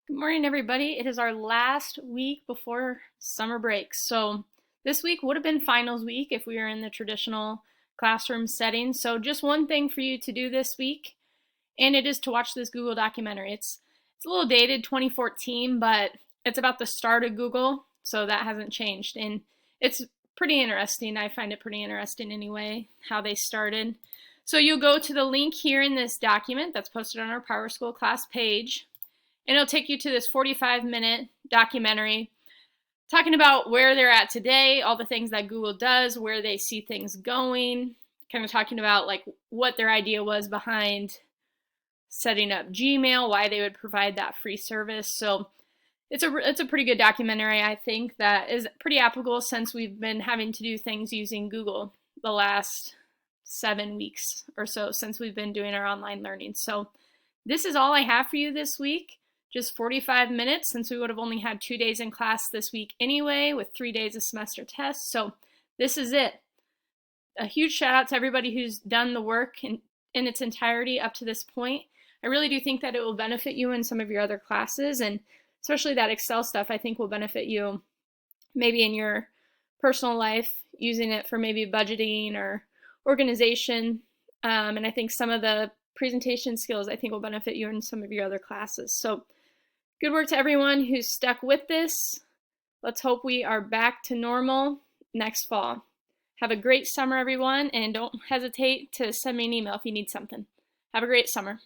Good morning, everybody. It is our last week before summer break. So this week would have been finals week if we were in the traditional classroom setting. So just one thing for you to do this week, and it is to watch this Google documentary. It's a little dated, 2014, but it's about the start of Google, so that hasn't changed. And it's pretty interesting. I find it pretty interesting anyway, how they started. So you'll go to the link here in this document that's posted on our PowerSchool class page, and it'll take you to this 45-minute documentary talking about where they're at today, all the things that Google does, where they see things going, kind of talking about like what their idea was behind setting up Gmail, why they would provide that free service. So it's a pretty good documentary, I think, that is pretty applicable since we've been having to do things using Google the last 7 weeks or so since we've been doing our online learning. So this is all I have for you this week. Just 45 minutes since we would have only had 2 days in class this week anyway, with 3 days of semester tests. So this is it. A huge shout out to everybody who's done the work in its entirety up to this point. I really do think that it will benefit you in some of your other classes, and especially that Excel stuff I think will benefit you maybe in your personal life, using it for maybe budgeting or organization. And I think some of the presentation skills I think will benefit you in some of your other classes. So good work to everyone who's stuck with this. Let's hope we are back to normal next fall. Have a great summer, everyone, and don't hesitate to send me an email if you need something. Have a great summer.